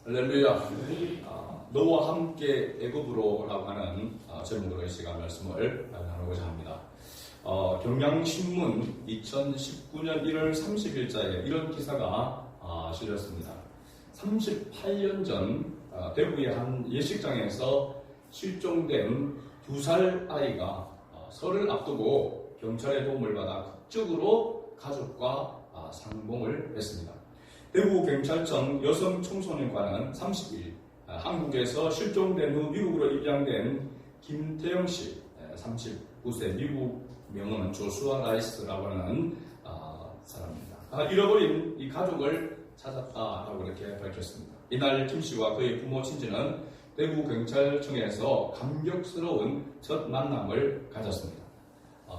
할렐루야. 너와 함께 애굽으로라고 하는 제목으로 이 시간 말씀을 나누고자 합니다. 경향신문 2019년 1월 30일자에 이런 기사가 실렸습니다. 38년 전 대구의 한 예식장에서 실종된 2살 아이가 설을 앞두고 경찰의 도움을 받아 극적으로 가족과 상봉을 했습니다. 대구경찰청 여성청소년관은 30일 한국에서 실종된 후 미국으로 입양된 김태영 씨 39세, 미국 명은 조슈아 라이스라고 하는 사람입니다. 잃어버린 이 가족을 찾았다라고 이렇게 밝혔습니다. 이날 김 씨와 그의 부모 친지는 대구경찰청에서 감격스러운 첫 만남을 가졌습니다.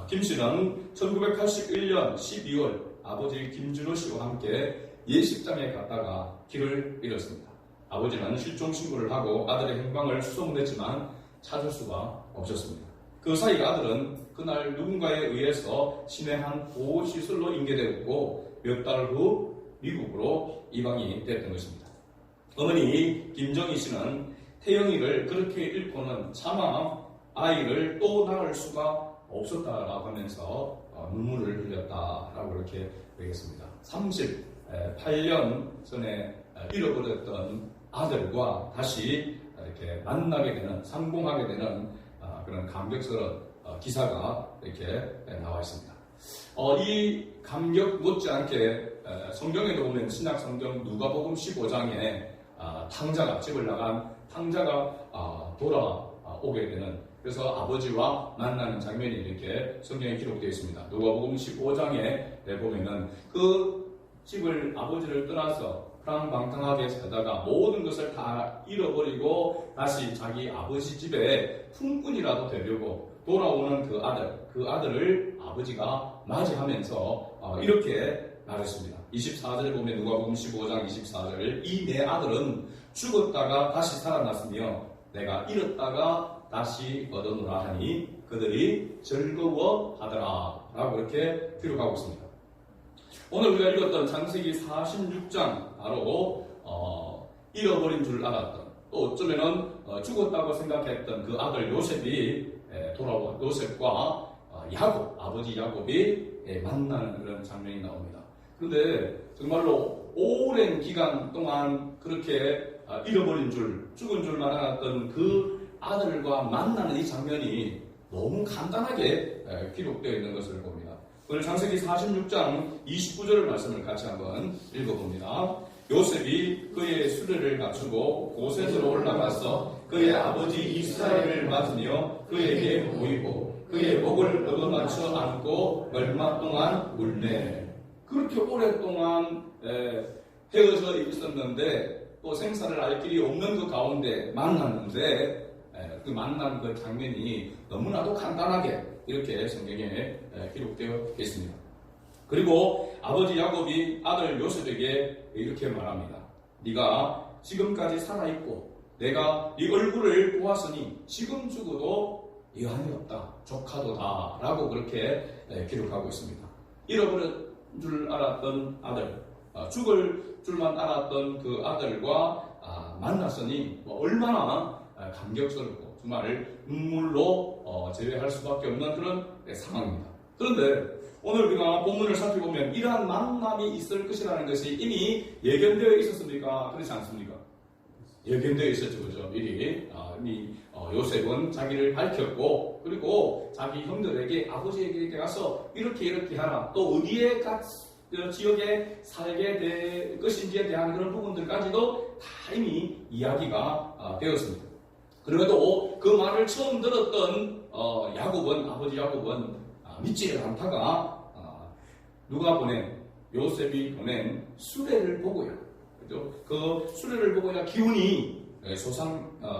김 씨는 1981년 12월 아버지 김준호 씨와 함께 예식장에 갔다가 길을 잃었습니다. 아버지는 실종 신고를 하고 아들의 행방을 수소문했지만 찾을 수가 없었습니다. 그 사이 아들은 그날 누군가에 의해서 시내 한 보호시설로 인계되었고 몇 달 후 미국으로 이방이 됐던 것입니다. 어머니 김정희 씨는 태영이를 그렇게 잃고는 차마 아이를 또 낳을 수가 없었다라고 하면서 눈물을 흘렸다라고 이렇게 얘기했습니다. 38년 전에 잃어버렸던 아들과 다시 이렇게 만나게 되는, 상봉하게 되는 그런 감격스러운 기사가 이렇게 나와 있습니다. 이 감격 못지않게 성경에도 보면 신약 성경 누가복음 15장에 탕자가, 집을 나간 탕자가 돌아오게 되는, 그래서 아버지와 만나는 장면이 이렇게 성경에 기록되어 있습니다. 누가복음 15장에 보면은 그 집을, 아버지를 떠나서 프랑방탕하게 살다가 모든 것을 다 잃어버리고 다시 자기 아버지 집에 품꾼이라도 되려고 돌아오는 그 아들을 아버지가 맞이하면서 이렇게 말했습니다. 24절에 보면 누가복음 15장 24절, 이 내 아들은 죽었다가 다시 살아났으며 내가 잃었다가 다시 얻어노라 하니 그들이 즐거워하더라 라고 이렇게 기록하고 있습니다. 오늘 우리가 읽었던 창세기 46장, 바로 잃어버린 줄 알았던, 또 어쩌면은 죽었다고 생각했던 그 아들 요셉이 돌아온, 요셉과 야곱, 아버지 야곱이 만나는 그런 장면이 나옵니다. 그런데 정말로 오랜 기간 동안 그렇게 잃어버린 줄, 죽은 줄만 알았던 그 아들과 만나는 이 장면이 너무 간단하게 기록되어 있는 것을 봅니다. 오늘 창세기 46장 29절 말씀을 같이 한번 읽어봅니다. 요셉이 그의 수레를 갖추고 고셋으로 올라가서 그의 아버지 이스라엘을 맞으며 그에게 보이고 그의 목을 얻어맞춰 안고 얼마 동안 울매. 그렇게 오랫동안 헤어져 있었는데 또 생사를 알 길이 없는 그 가운데 만났는데 그 만난 그 장면이 너무나도 간단하게 이렇게 성경에 기록되어 있습니다. 그리고 아버지 야곱이 아들 요셉에게 이렇게 말합니다. 네가 지금까지 살아있고 내가 네 얼굴을 보았으니 지금 죽어도 여한이 없다, 조카도다 라고 그렇게 기록하고 있습니다. 잃어버린 줄 알았던 아들, 죽을 줄만 알았던 그 아들과 만났으니 얼마나 감격스럽고 정말 눈물로 제외할 수밖에 없는 그런 상황입니다. 그런데 오늘 우리가 본문을 살펴보면 이러한 만남이 있을 것이라는 것이 이미 예견되어 있었습니까? 그렇지 않습니까? 예견되어 있었죠. 그죠? 미리 요셉은 자기를 밝혔고, 그리고 자기 형들에게, 아버지에게 가서 이렇게 하라, 또 어디에 지역에 살게 될 것인지에 대한 그런 부분들까지도 다 이미 이야기가 되었습니다. 그래도 그 말을 처음 들었던 아버지 야곱은 믿지 않다가 누가 요셉이 보낸 수레를 보고요. 그죠? 그 수레를 보고야 기운이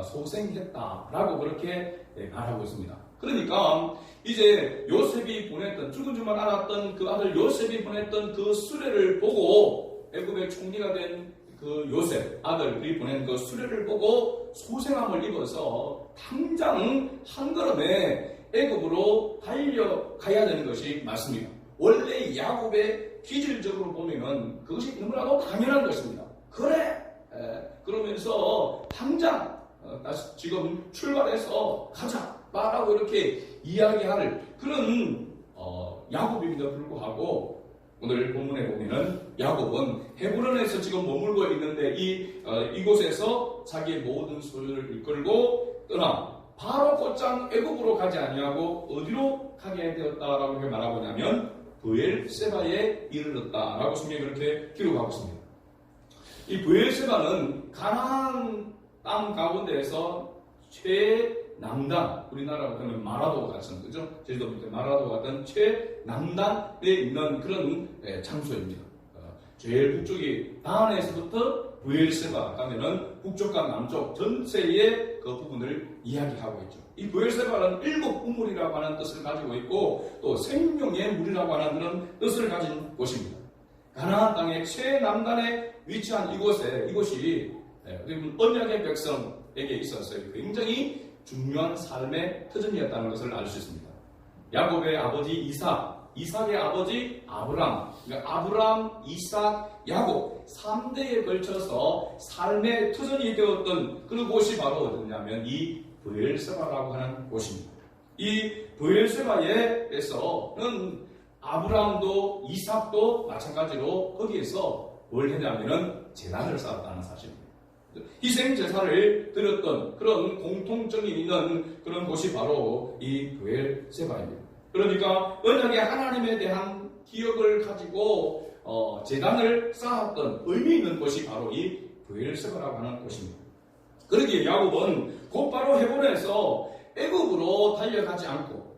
소생했다라고 그렇게 말하고 있습니다. 그러니까 이제 요셉이 보냈던, 죽은 줄만 알았던 그 아들 요셉이 보냈던 그 수레를 보고 애굽의 총리가 된 그 요셉 아들이 보낸 그 수레를 보고 소생함을 입어서 당장 한 걸음에 애굽으로 달려가야 되는 것이 맞습니다. 원래 야곱의 기질적으로 보면 그것이 너무나도 당연한 것입니다. 그래, 그러면서 당장 다시 지금 출발해서 가자 라고 이렇게 이야기할 그런 야곱임에도 불구하고 오늘 본문에 보면은 야곱은 헤브론에서 지금 머물고 있는데 이곳에서 자기의 모든 소유를 이끌고 떠나 바로 곧장 애굽으로 가지 아니하고 어디로 가게 되었다라고 말하고 있냐면 브엘세바에 이르렀다라고 성경이 그렇게 기록하고 있습니다. 이 브엘세바는 가나안 땅 가운데에서 최남단, 우리나라로 하면 마라도 같은, 그죠? 제주도 밑에 마라도 같은 최남단에 있는 그런 장소입니다. 제일 북쪽이 다한에서부터 브엘세바 가면은 북쪽과 남쪽 전체의 그 부분을 이야기하고 있죠. 이 브엘세바는 7 우물이라고 하는 뜻을 가지고 있고 또 생명의 물이라고 하는 그런 뜻을 가진 곳입니다. 가나안 땅의 최남단에 위치한 이곳이 언약의 백성에게 있어서 굉장히 중요한 삶의 터전이었다는 것을 알 수 있습니다. 야곱의 아버지 이삭의 아버지 아브람, 그러니까 아브람, 이삭, 야곱 3대에 걸쳐서 삶의 터전이 되었던 그 곳이 바로 어디냐면 이 브엘세바라고 하는 곳입니다. 이 브엘세바에서는 아브람도 이삭도 마찬가지로 거기에서 뭘 했냐면은 제단을 쌓았다는 사실입니다. 희생 제사를 드렸던 그런 공통점이 있는 그런 곳이 바로 이 브엘세바입니다. 그러니까 언약의 하나님에 대한 기억을 가지고 제단을 쌓았던 의미 있는 곳이 바로 이 브엘세바라고 하는 곳입니다. 그러기에 야곱은 곧바로 헤브론에서 애굽으로 달려가지 않고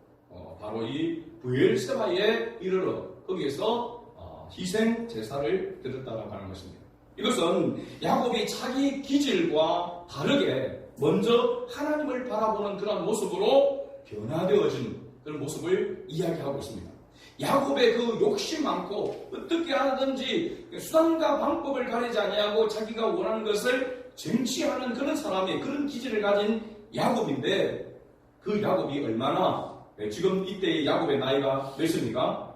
바로 이 브엘세바에 이르러 거기에서 희생 제사를 드렸다고 하는 것입니다. 이것은 야곱이 자기 기질과 다르게 먼저 하나님을 바라보는 그런 모습으로 변화되어진 그런 모습을 이야기하고 있습니다. 야곱의 그 욕심 많고 어떻게 하든지 수단과 방법을 가리지 아니하고 자기가 원하는 것을 쟁취하는 그런 사람의 그런 기질을 가진 야곱인데 그 야곱이 얼마나 지금 이때의 야곱의 나이가 몇입니까?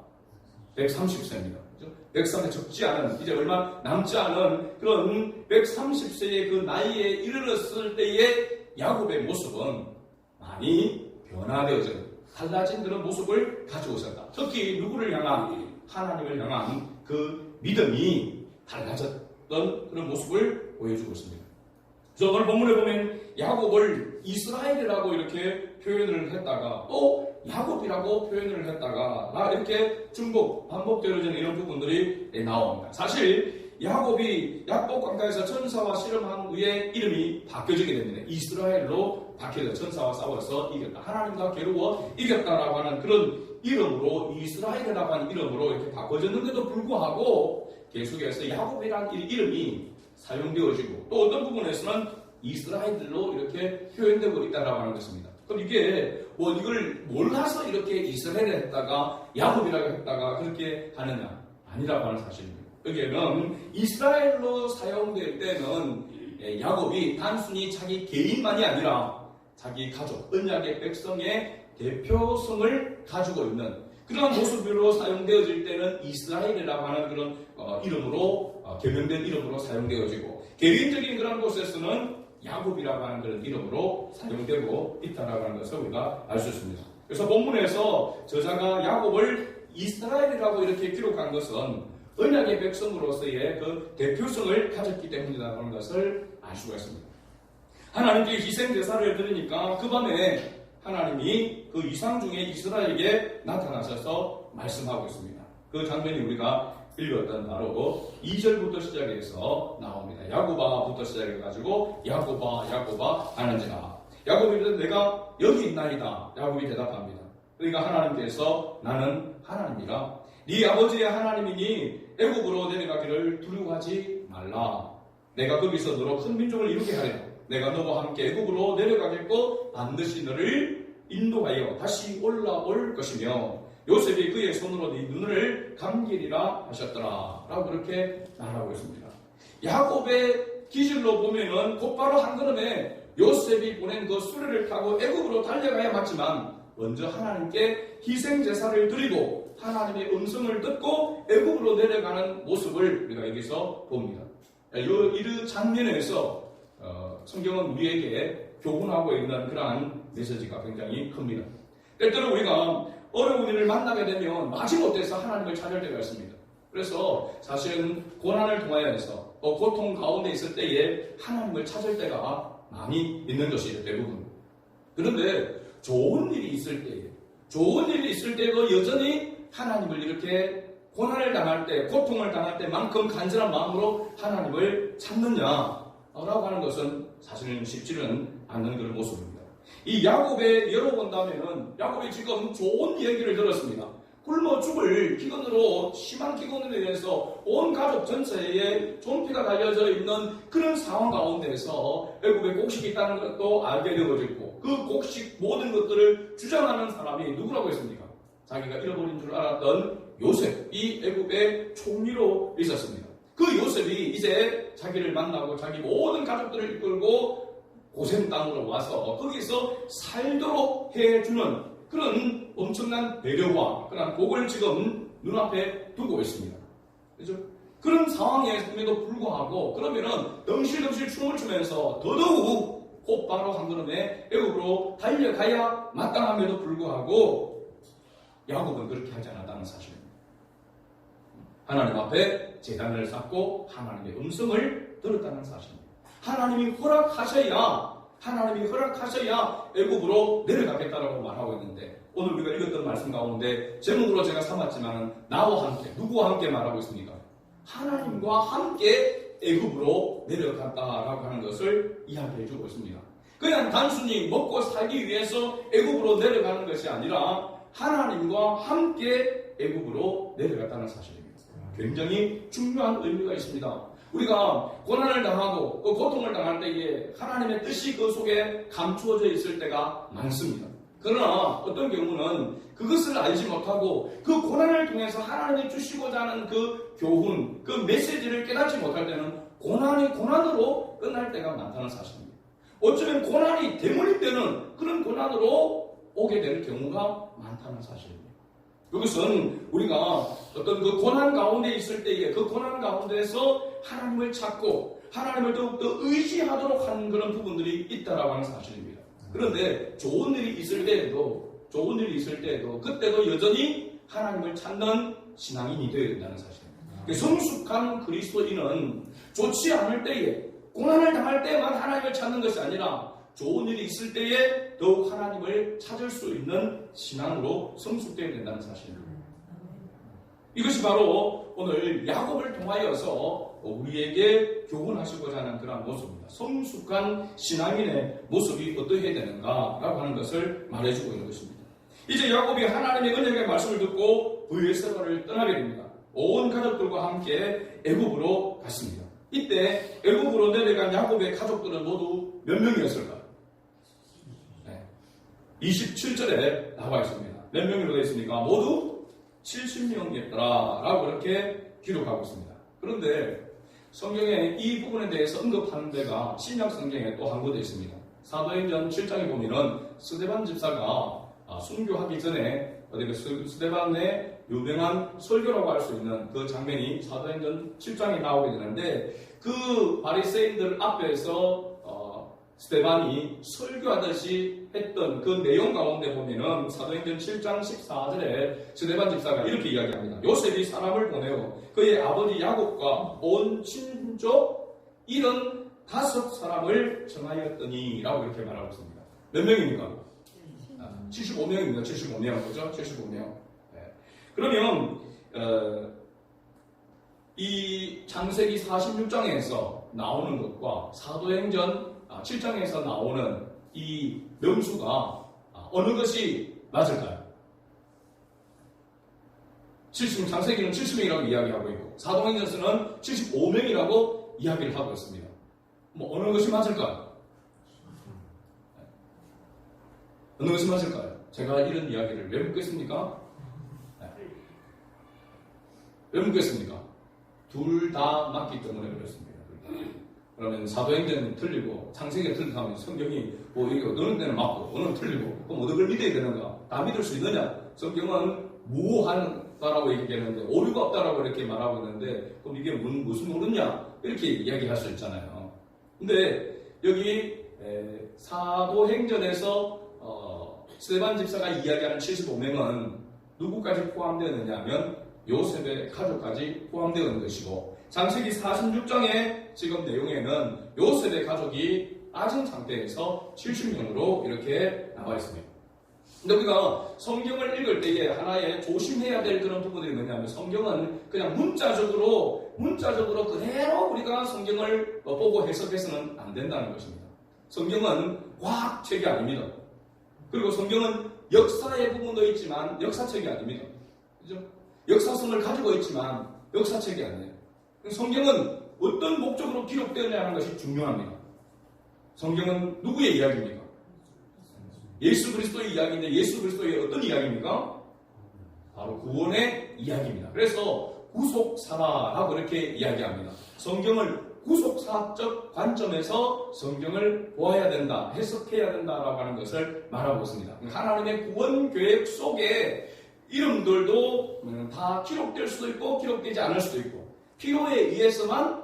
130세입니다. 130세 적지 않은 이제 얼마 남지 않은 그런 130세의 그 나이에 이르렀을 때의 야곱의 모습은 많이 변화되어져 달라진 그런 모습을 가지고 있었다. 특히 누구를 향한 하나님을 향한 그 믿음이 달라졌던 그런 모습을 보여주고 있습니다. 그래서 오늘 본문에 보면 야곱을 이스라엘이라고 이렇게 표현을 했다가 또 야곱이라고 표현을 했다가 이렇게 반복되어지는 이런 부분들이 나옵니다. 사실 야곱이 야복 강가에서 천사와 씨름한 후에 이름이 바뀌어지게 됩니다. 이스라엘로 바뀌어져 천사와 싸워서 이겼다. 하나님과 겨루어 이겼다라고 하는 그런 이름으로 이스라엘이라고 하는 이름으로 이렇게 바꿔졌는데도 불구하고 계속해서 야곱이라는 이름이 사용되어지고 또 어떤 부분에서는 이스라엘로 이렇게 표현되고 있다라고 하는 것입니다. 그럼 이게 이걸 몰라서 이렇게 이스라엘을 했다가 야곱이라고 했다가 그렇게 하느냐? 아니라고 하는 사실입니다. 여기에는 이스라엘로 사용될 때는 야곱이 단순히 자기 개인만이 아니라 자기 가족, 언약의 백성의 대표성을 가지고 있는 그런 모습으로 사용되어질 때는 이스라엘이라고 하는 그런 이름으로 개명된 이름으로 사용되어지고 개인적인 그런 곳에서는 야곱이라고 하는 그런 이름으로 사용되고 있다라고 하는 것을 우리가 알 수 있습니다. 그래서 본문에서 저자가 야곱을 이스라엘이라고 이렇게 기록한 것은 언약의 백성으로서의 그 대표성을 가졌기 때문이라고 하는 것을 알 수가 있습니다. 하나님께 희생 제사를 드리니까 그 밤에 하나님이 그 이상 중에 이스라엘에게 나타나셔서 말씀하고 있습니다. 그 장면이 우리가 읽었던 바로 2절부터 시작해서 나옵니다. 야곱아부터 시작해가지고 야곱아 하는지라. 야곱이 이르되 내가 여기 있나이다. 야곱이 대답합니다. 그러니까 하나님께서 나는 하나님이라. 네 아버지의 하나님이니 애굽으로 내려가기를 두려워하지 말라. 내가 거기서 너로 큰 민족을 이루게 하리라. 내가 너와 함께 애굽으로 내려가겠고 반드시 너를 인도하여 다시 올라올 것이며 요셉이 그의 손으로 네 눈을 감기리라 하셨더라 라고 그렇게 말하고 있습니다. 야곱의 기질로 보면은 곧바로 한 걸음에 요셉이 보낸 그 수레를 타고 애굽으로 달려가야 맞지만 먼저 하나님께 희생 제사를 드리고 하나님의 음성을 듣고 애굽으로 내려가는 모습을 우리가 여기서 봅니다. 이 장면에서 성경은 우리에게 교훈하고 있는 그러한 메시지가 굉장히 큽니다. 때때로 우리가 어려운 일을 만나게 되면 마지못해서 하나님을 찾을 때가 있습니다. 그래서 사실은 고난을 통하여서 또 고통 가운데 있을 때에 하나님을 찾을 때가 많이 있는 것이죠, 대부분. 그런데 좋은 일이 있을 때도 여전히 하나님을 이렇게 고난을 당할 때, 고통을 당할 때만큼 간절한 마음으로 하나님을 찾느냐라고 하는 것은 사실은 쉽지는 않는 그런 모습입니다. 이 야곱에 열어본다면 야곱이 지금 좋은 얘기를 들었습니다. 굶어 죽을 기근으로, 심한 기근으로 인해서 온 가족 전체에 존피가 달려져 있는 그런 상황 가운데서 애굽에 곡식이 있다는 것도 알게 되어졌고, 그 곡식 모든 것들을 주장하는 사람이 누구라고 했습니까? 자기가 잃어버린 줄 알았던 요셉이 애굽의 총리로 있었습니다. 그 요셉이 이제 자기를 만나고 자기 모든 가족들을 이끌고 고센 땅으로 와서 거기서 살도록 해주는 그런 엄청난 배려와 그런 복을 지금 눈앞에 두고 있습니다. 그렇죠? 그런 상황에도 불구하고 그러면은 덩실덩실 춤을 추면서 더더욱 곧바로 한 걸음에 애굽으로 달려가야 마땅함에도 불구하고 야곱은 그렇게 하지 않았다는 사실입니다. 하나님 앞에 제단을 쌓고 하나님의 음성을 들었다는 사실입니다. 하나님이 허락하셔야 애굽으로 내려가겠다라고 말하고 있는데, 오늘 우리가 읽었던 말씀 가운데 제목으로 제가 삼았지만 나와 함께, 누구와 함께 말하고 있습니까? 하나님과 함께 애굽으로 내려갔다라고 하는 것을 이야기해 주고 있습니다. 그냥 단순히 먹고 살기 위해서 애굽으로 내려가는 것이 아니라 하나님과 함께 애굽으로 내려갔다는 사실입니다. 굉장히 중요한 의미가 있습니다. 우리가 고난을 당하고 고통을 당할 때에 하나님의 뜻이 그 속에 감추어져 있을 때가 많습니다. 그러나 어떤 경우는 그것을 알지 못하고 그 고난을 통해서 하나님이 주시고자 하는 그 교훈, 그 메시지를 깨닫지 못할 때는 고난이 고난으로 끝날 때가 많다는 사실입니다. 어쩌면 고난이 대물림 되는 그런 고난으로 오게 될 경우가 많다는 사실입니다. 이것은 우리가 어떤 그 고난 가운데 있을 때에 그 고난 가운데서 하나님을 찾고 하나님을 더욱더 의지하도록 하는 그런 부분들이 있다라고 하는 사실입니다. 그런데 좋은 일이 있을 때에도 그때도 여전히 하나님을 찾는 신앙인이 되어야 된다는 사실입니다. 성숙한 그리스도인은 좋지 않을 때에, 고난을 당할 때만 하나님을 찾는 것이 아니라 좋은 일이 있을 때에 더욱 하나님을 찾을 수 있는 신앙으로 성숙되어야 된다는 사실입니다. 이것이 바로 오늘 야곱을 통하여서 우리에게 교훈하시고자 하는 그런 모습입니다. 성숙한 신앙인의 모습이 어떠해야 되는가라고 하는 것을 말해주고 있는 것입니다. 이제 야곱이 하나님의 은혜의 말씀을 듣고 브에세바를 떠나게 됩니다. 온 가족들과 함께 애굽으로 갔습니다. 이때 애굽으로 내려간 야곱의 가족들은 모두 몇 명이었을까요? 27절에 나와 있습니다. 몇 명으로 되어 있습니까? 모두 70명이었더라라고 그렇게 기록하고 있습니다. 그런데 성경에 이 부분에 대해서 언급하는 데가 신약 성경에 또 한 곳에 있습니다. 사도행전 7장에 보면은 스데반 집사가 순교하기 전에 스데반의 유명한 설교라고 할 수 있는 그 장면이 사도행전 7장에 나오게 되는데, 그 바리새인들 앞에서 스데반이 설교하듯이 했던 그 내용 가운데 보면은 사도행전 7장 14절에 스데반 집사가 이렇게 이야기합니다. 요셉이 사람을 보내어 그의 아버지 야곱과 온 친족 75사람을 정하였더니 라고 이렇게 말하고 있습니다. 몇 명입니까? 75명입니다. 75명. 그죠? 75명. 네. 그러면 이 창세기 46장에서 나오는 것과 사도행전 7장에서 나오는 이 명수가 어느 것이 맞을까요? 창세기는 70명이라고 이야기하고 있고 사도행전서는 75명이라고 이야기를 하고 있습니다. 어느 것이 맞을까요? 어느 것이 맞을까요? 제가 이런 이야기를 왜 묻겠습니까? 왜 묻겠습니까? 둘 다 맞기 때문에 그렇습니다. 그러면 사도행전은 틀리고 창세기가 틀리다 하면 성경이 이게 어느 데는 맞고 어느 데는 틀리고 그럼 어느 걸 믿어야 되는가? 다 믿을 수 있느냐? 성경은 무한다라고 얘기하는데 오류가 없다라고 이렇게 말하고 있는데 그럼 이게 무슨 오류냐? 이렇게 이야기할 수 있잖아요. 근데 여기 사도행전에서 스데반 집사가 이야기하는 75명은 누구까지 포함되느냐 하면 요셉의 가족까지 포함되는 것이고, 창세기 46장의 지금 내용에는 요셉의 가족이 빠진 상태에서 70명으로 이렇게 나와 있습니다. 근데 우리가 성경을 읽을 때에 하나의 조심해야 될 그런 부분들이 뭐냐면, 성경은 그냥 문자적으로 그대로 우리가 성경을 보고 해석해서는 안 된다는 것입니다. 성경은 과학책이 아닙니다. 그리고 성경은 역사의 부분도 있지만 역사책이 아닙니다. 그죠? 역사성을 가지고 있지만 역사책이 아니에요. 성경은 어떤 목적으로 기록되느냐는 것이 중요합니다. 성경은 누구의 이야기입니까? 예수 그리스도의 이야기인데, 예수 그리스도의 어떤 이야기입니까? 바로 구원의 이야기입니다. 그래서 구속사라고 이렇게 이야기합니다. 성경을 구속사적 관점에서 성경을 보아야 된다, 해석해야 된다라고 하는 것을 말하고 있습니다. 하나님의 구원 계획 속에 이름들도 다 기록될 수도 있고 기록되지 않을 수도 있고, 필요에 의해서만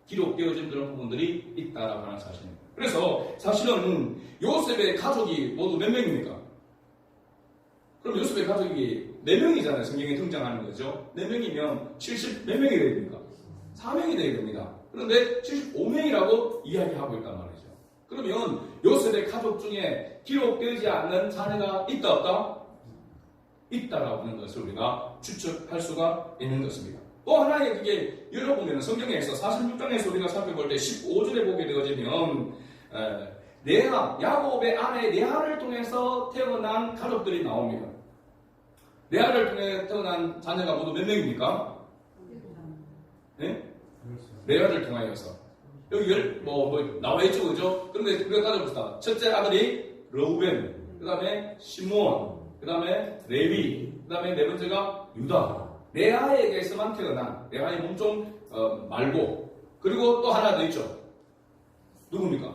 기록되어진 그런 부분들이 있다라고 하는 사실입니다. 그래서 사실은 요셉의 가족이 모두 몇 명입니까? 그럼 요셉의 가족이 4명이잖아요. 성경에 등장하는 거죠. 4명이면 70 몇 명이 되야 됩니까? 4명이 되야 됩니다. 그런데 75명이라고 이야기하고 있단 말이죠. 그러면 요셉의 가족 중에 기록되지 않는 자녀가 있다 없다? 있다라고 하는 것을 우리가 추측할 수가 있는 것입니다. 또 하나의 그게 열어보면 성경에서 46장에서 우리가 살펴볼 때 15절에 보게 되어지면 야곱의 아내 레아를 통해서 태어난 가족들이 나옵니다. 레아를 통해 태어난 자녀가 모두 몇 명입니까? 네? 레아를 통하여서 여기 나와 있죠, 그죠? 그런데 우리가 따져봅시다. 첫째 아들이 르우벤, 그 다음에 시므온, 그 다음에 레위, 그 다음에 네 번째가 유다. 레아에게서만 태어난, 레아의 몸종 말고, 그리고 또 하나 더 있죠. 누굽니까?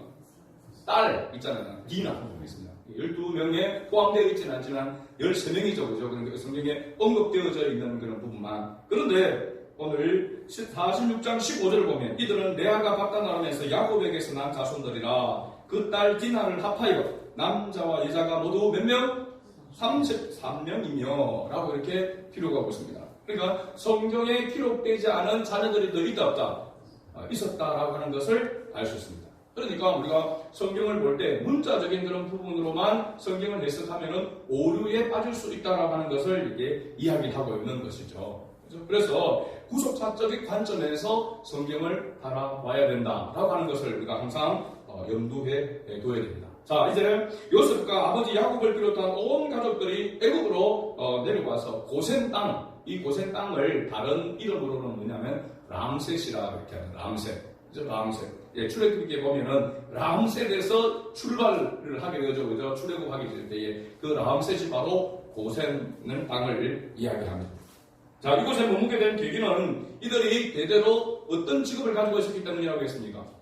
딸 있잖아요. 디나 있습니다. 12명에 포함되어 있지는 않지만 13명이죠, 그죠? 그러니까 성경에 언급되어져 있는 그런 부분만. 그런데 오늘 46장 15절을 보면, 이들은 레아가 바다나람에서 야곱에게서 난 자손들이라 그 딸 디나를 합하여 남자와 여자가 모두 몇 명? 33명이며 라고 이렇게 기록하고 있습니다. 그러니까 성경에 기록되지 않은 자녀들이 더 있다 없다? 있었다라고 하는 것을 알 수 있습니다. 그러니까 우리가 성경을 볼 때 문자적인 그런 부분으로만 성경을 해석하면은 오류에 빠질 수 있다라고 하는 것을 이렇게 이야기하고 있는 것이죠. 그래서 구속사적인 관점에서 성경을 바라봐야 된다라고 하는 것을 우리가 항상 염두에 둬야 됩니다. 자, 이제 요셉과 아버지 야곱을 비롯한 온 가족들이 애국으로 내려와서 고센 땅, 이 고센 땅을 다른 이름으로는 뭐냐면 람셋이라 이렇게 하는 람셋. 람셋. 예, 출애굽기에 보면은 람셋에서 출발을 하게 되죠. 그죠? 출애굽하게 될 때에 그 람셋이 바로 고센 땅을 이야기합니다. 자, 이곳에 머무게 된 계기는 이들이 대대로 어떤 직업을 가지고 있었기 때문이라고 했습니까?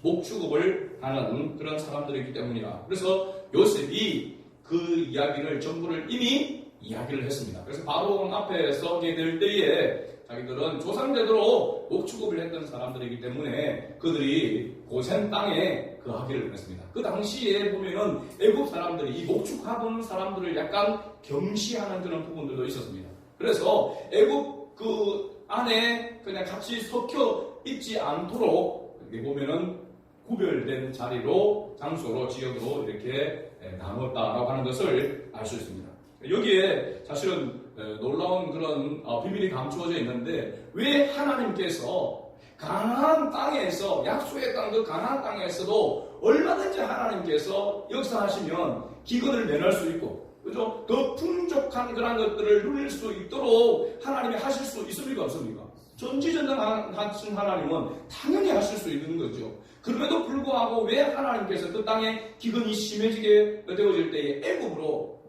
목축업을 하는 그런 사람들이기 때문이라. 그래서 요셉이 그 이야기를 전부를 이미 이야기를 했습니다. 그래서 바로 앞에 서게 될 때에 자기들은 조상대대로 목축업을 했던 사람들이기 때문에 그들이 고센 땅에 거하기를 했습니다. 그 당시에 보면은 애국 사람들이 이 목축하던 사람들을 약간 경시하는 그런 부분들도 있었습니다. 그래서 애국 그 안에 그냥 같이 섞여 있지 않도록 여기 보면은 구별된 자리로, 장소로, 지역으로 이렇게 나눴다라고 하는 것을 알 수 있습니다. 여기에 사실은 놀라운 그런 비밀이 감추어져 있는데, 왜 하나님께서 가나안 땅에서, 약속의 땅 그 가나안 땅에서도 얼마든지 하나님께서 역사하시면 기근을 면할 수 있고, 그죠? 더 풍족한 그런 것들을 누릴 수 있도록 하나님이 하실 수 있습니까? 없습니까? 전지전능하신 하나님은 당연히 하실 수 있는 거죠. 그럼에도 불구하고 왜 하나님께서 그 땅에 기근이 심해지게 되어질 때에 애굽으로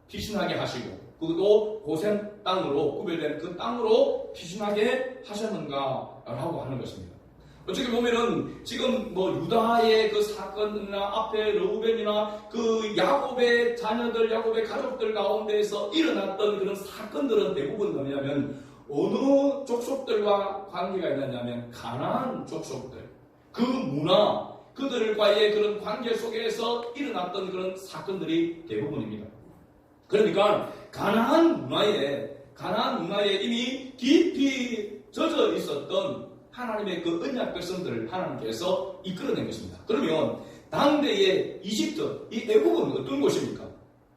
피신하게 하시고, 그것도 고센 땅으로, 구별된 그 땅으로 피신하게 하셨는가라고 하는 것입니다. 어떻게 보면은 지금 유다의 그 사건이나 앞에 르우벤이나 그 야곱의 자녀들, 야곱의 가족들 가운데에서 일어났던 그런 사건들은 대부분 뭐냐면 어느 족속들과 관계가 있느냐면 가나안 족속들, 그 문화, 그들과의 그런 관계 속에서 일어났던 그런 사건들이 대부분입니다. 그러니까 가나안 문화에 이미 깊이 젖어 있었던 하나님의 그 언약 백성들을 하나님께서 이끌어낸 것입니다. 그러면 당대의 이집트, 이 애국은 어떤 곳입니까?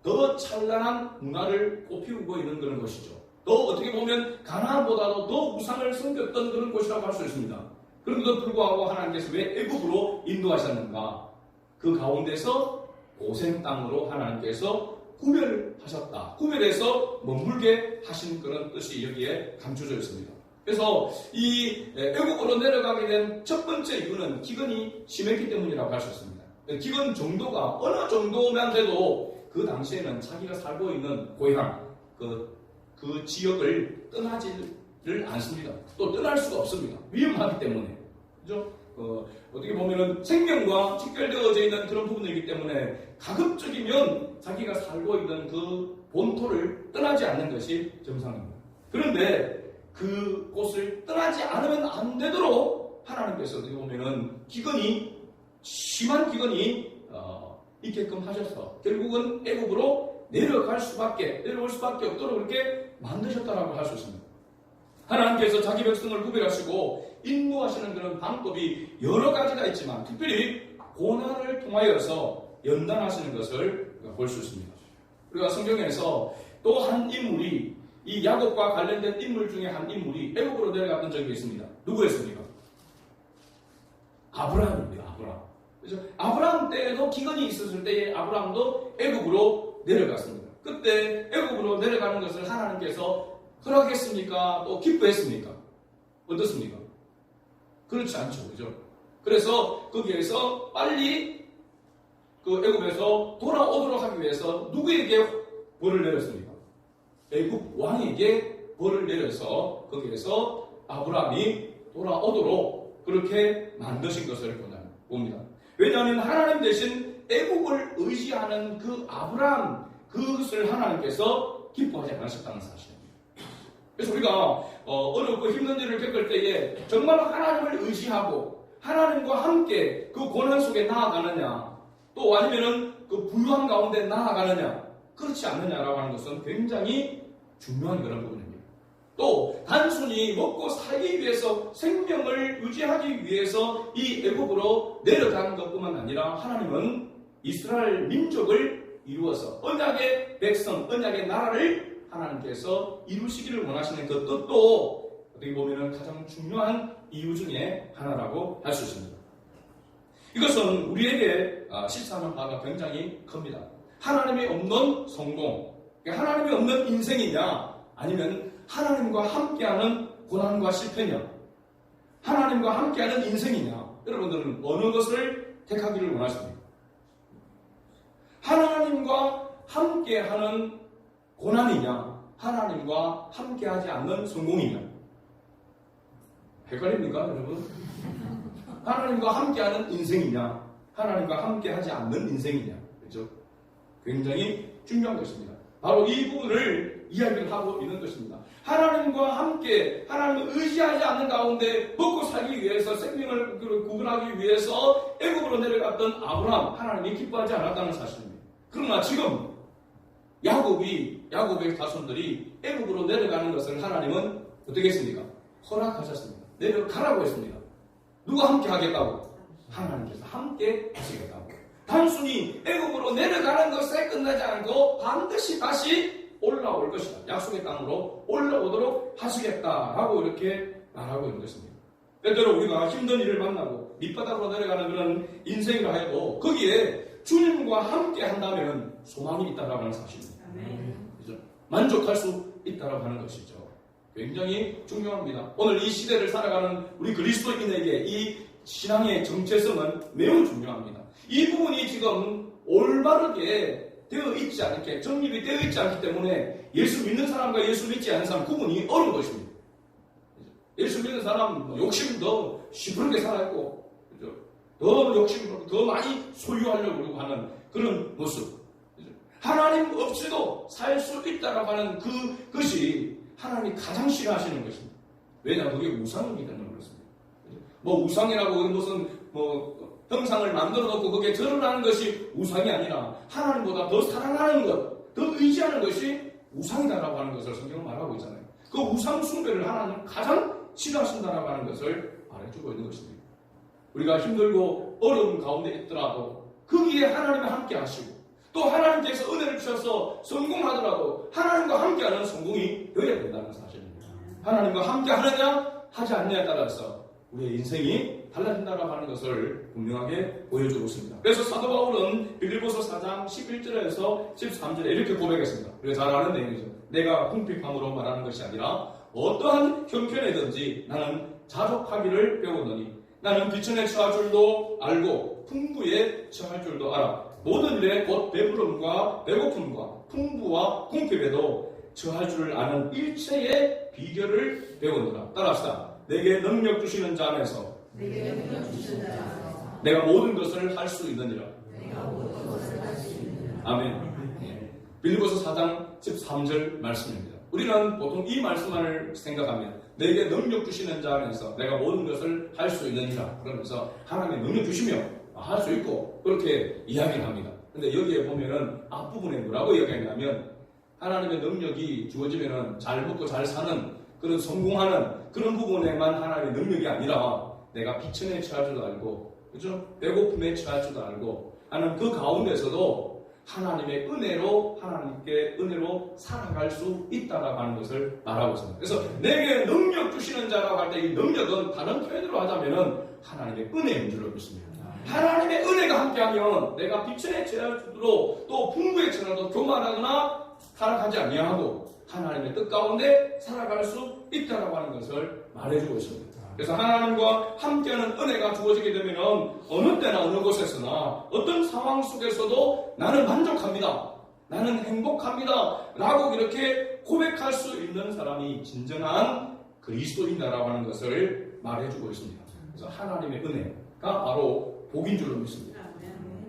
더 찬란한 문화를 꽃피우고 있는 그런 곳이죠. 또 어떻게 보면 가나안보다도 더 우상을 섬겼던 그런 곳이라고 할 수 있습니다. 그런데도 불구하고 하나님께서 왜 애국으로 인도하셨는가? 그 가운데서 고생 땅으로 하나님께서 구별하셨다. 구별해서 머물게 하신 그런 뜻이 여기에 감춰져 있습니다. 그래서 이 애국으로 내려가게 된 첫 번째 이유는 기근이 심했기 때문이라고 할 수 있습니다. 기근 정도가 어느 정도만 돼도 그 당시에는 자기가 살고 있는 고향, 그 지역을 떠나지를 않습니다. 또 떠날 수가 없습니다. 위험하기 때문에. 그죠? 어떻게 보면은 생명과 직결되어져 있는 그런 부분이기 때문에 가급적이면 자기가 살고 있는 그 본토를 떠나지 않는 것이 정상입니다. 그런데 그 곳을 떠나지 않으면 안 되도록 하나님께서 어떻게 보면은 심한 기근이 있게끔 하셔서 결국은 애국으로 내려올 수밖에 없도록 그렇게 만드셨다라고 할 수 있습니다. 하나님께서 자기 백성을 구별하시고 인도하시는 그런 방법이 여러 가지가 있지만 특별히 고난을 통하여서 연단하시는 것을 볼 수 있습니다. 우리가 성경에서 또 한 인물이 이 야곱과 관련된 인물 중에 한 인물이 애국으로 내려갔던 적이 있습니다. 누구였습니까? 아브라함입니다. 그래서 아브라함 때에도 기근이 있었을 때에 아브라함도 애국으로 내려갔습니다. 그때 애국으로 내려가는 것을 하나님께서 허락했습니까? 또 기뻐했습니까? 어떻습니까? 그렇지 않죠. 그죠? 그래서 거기에서 빨리 그 애국에서 돌아오도록 하기 위해서 누구에게 벌을 내렸습니까? 애국 왕에게 벌을 내려서 거기에서 아브라함이 돌아오도록 그렇게 만드신 것을 봅니다. 왜냐하면 하나님 대신 애국을 의지하는 그 아브라함, 그것을 하나님께서 기뻐하지 않으셨다는 사실입니다. 그래서 우리가 어렵고 힘든 일을 겪을 때에 정말 하나님을 의지하고 하나님과 함께 그 고난 속에 나아가느냐, 또 아니면은 그 부유한 가운데 나아가느냐, 그렇지 않느냐라고 하는 것은 굉장히 중요한 그런 부분입니다. 또 단순히 먹고 살기 위해서, 생명을 유지하기 위해서 이 애국으로 내려가는 것뿐만 아니라 하나님은 이스라엘 민족을 이루어서 언약의 백성, 언약의 나라를 하나님께서 이루시기를 원하시는 그 뜻도 어떻게 보면 가장 중요한 이유 중에 하나라고 할 수 있습니다. 이것은 우리에게 실사하는 바가 굉장히 큽니다. 하나님이 없는 성공, 하나님이 없는 인생이냐, 아니면 하나님과 함께하는 고난과 실패냐, 하나님과 함께하는 인생이냐, 여러분들은 어느 것을 택하기를 원하십니까? 하나님과 함께하는 고난이냐, 하나님과 함께하지 않는 성공이냐? 헷갈립니까, 여러분? 하나님과 함께하는 인생이냐, 하나님과 함께하지 않는 인생이냐? 그렇죠? 굉장히 중요한 것입니다. 바로 이 부분을 이야기를 하고 있는 것입니다. 하나님과 함께 하나님을 의지하지 않는 가운데 먹고 살기 위해서, 생명을 구분하기 위해서 애국으로 내려갔던 아브라함, 하나님이 기뻐하지 않았다는 사실입니다. 그러나 지금 야곱의 자손들이 애국으로 내려가는 것을 하나님은 어떻게 했습니까? 허락하셨습니다. 내려가라고 했습니다. 누가 함께 하겠다고? 하나님께서 함께 하시겠다고. 단순히 애국으로 내려가는 것에 끝나지 않고 반드시 다시 올라올 것이다. 약속의 땅으로 올라오도록 하시겠다라고 이렇게 말하고 있는 것입니다. 때때로 우리가 힘든 일을 만나고 밑바닥으로 내려가는 그런 인생이라 해도 거기에 주님과 함께 한다면 소망이 있다라고 하는 사실입니다. 그렇죠? 만족할 수 있다라고 하는 것이죠. 굉장히 중요합니다. 오늘 이 시대를 살아가는 우리 그리스도인에게 이 신앙의 정체성은 매우 중요합니다. 이 부분이 지금 올바르게 되어 있지 않게, 정립이 되어 있지 않기 때문에 예수 믿는 사람과 예수 믿지 않는 사람 구분이 어려운 것입니다. 예수 믿는 사람 욕심도 시퍼렇게 살아있고, 그렇죠? 더 욕심으로 더 많이 소유하려고 하는 그런 모습. 그렇죠? 하나님 없이도 살 수 있다라고 하는 그것이 하나님이 가장 싫어하시는 것입니다. 왜냐? 그게 우상이기 때문에 그렇습니다. 뭐 우상이라고 무슨 형상을 만들어 놓고 거기에 절을 하는 것이 우상이 아니라 하나님보다 더 사랑하는 것, 더 의지하는 것이 우상이다라고 하는 것을 성경은 말하고 있잖아요. 그 우상 숭배를 하나님 가장 싫어하신다라고 하는 것을 말해주고 있는 것입니다. 우리가 힘들고 어려움 가운데 있더라도 거기에 하나님이 함께 하시고 또 하나님께서 은혜를 주셔서 성공하더라도 하나님과 함께하는 성공이 되어야 된다는 사실입니다. 하나님과 함께 하느냐 하지 않느냐에 따라서 우리의 인생이 달라진다고 하는 것을 분명하게 보여주고 있습니다. 그래서 사도 바울은 빌립보서 4장 11절에서 13절에 이렇게 고백했습니다. 우리가 잘 아는 내용이죠. 내가 궁핍함으로 말하는 것이 아니라 어떠한 형편이든지 나는 자족하기를 배우노니 나는 비천에 처할 줄도 알고 풍부에 처할 줄도 알아. 모든 일에 곧 배부름과 배고픔과 풍부와 궁핍에도 처할 줄 아는 일체의 비결을 배우노라. 따라합시다. 내게 능력 주시는 자 안에서 내가 모든 것을 할 수 있느니라. 아멘. 빌립보서 4장 13절 말씀입니다. 우리는 보통 이 말씀을 생각하면 내게 능력 주시는 자 안에서 내가 모든 것을 할 수 있느니라. 그러면서 하나님의 능력 주시며 할 수 있고 그렇게 이야기를 합니다. 근데 여기에 보면은 앞부분에 뭐라고 이야기하냐면 하나님의 능력이 주어지면은 잘 먹고 잘 사는 그런 성공하는 그런 부분에만 하나님의 능력이 아니라 내가 비천에 처할 줄도 알고, 그죠? 배고픔에 처할 줄도 알고 하는 그 가운데서도 하나님의 은혜로 하나님께 은혜로 살아갈 수 있다라고 하는 것을 말하고 있습니다. 그래서 내게 능력 주시는 자라고 할 때 이 능력은 다른 표현으로 하자면은 하나님의 은혜인 줄로 믿습니다. 하나님의 은혜가 함께하면 내가 비천에 처할 줄도 또 풍부에 처해도 교만하거나 타락하지 아니하고 하나님의 뜻 가운데 살아갈 수 있다라고 하는 것을 말해주고 있습니다. 그래서 하나님과 함께하는 은혜가 주어지게 되면 어느 때나 어느 곳에서나 어떤 상황 속에서도 나는 만족합니다. 나는 행복합니다. 라고 이렇게 고백할 수 있는 사람이 진정한 그리스도인이라고 하는 것을 말해주고 있습니다. 그래서 하나님의 은혜가 바로 복인 줄로 믿습니다.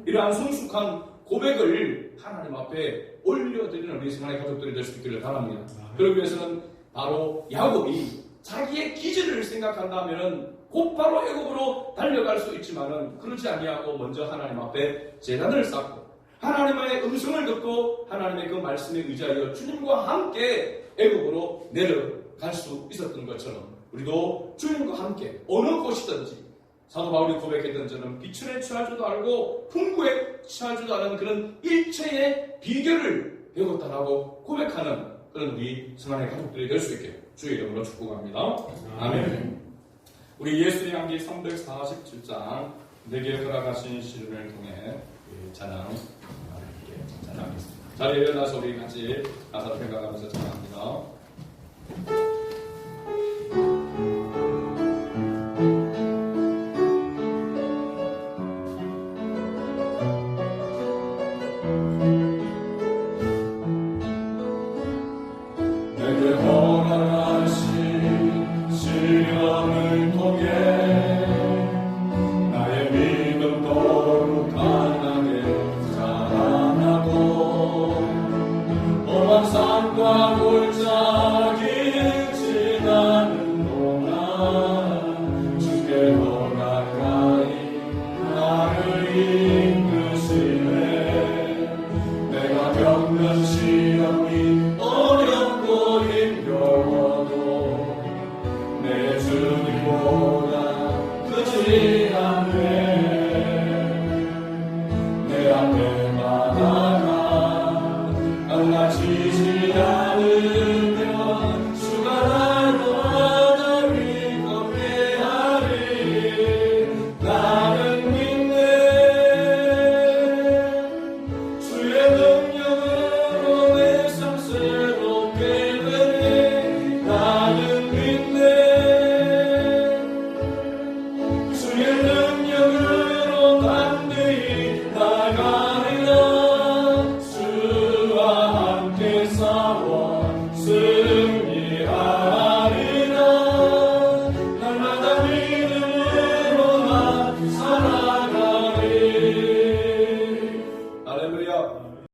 이러한 성숙한 고백을 하나님 앞에 올려드리는 우리 성환의 가족들이 될 수 있기를 바랍니다. 그러기 위해서는 바로 야곱이 자기의 기질을 생각한다면 곧바로 애굽으로 달려갈 수 있지만은 그렇지 아니하고 먼저 하나님 앞에 제단을 쌓고 하나님의 음성을 듣고 하나님의 그 말씀에 의지하여 주님과 함께 애굽으로 내려갈 수 있었던 것처럼 우리도 주님과 함께 어느 곳이든지 사도 바울이 고백했던 저는 비천에 처할 줄도 알고 풍부에 처할 줄도 아는 그런 일체의 비결을 배웠다라고 고백하는 그런 우리 성환의 가족들이 될 수 있게 주의 이름으로 축복합니다. 아멘. 우리 예수의 향기 347장 내게 허락하신 시름을 통해 찬양 찬양하겠습니다. 자리에 일어나서 우리 같이 가사를 생각하면서 찬양합니다. 싸워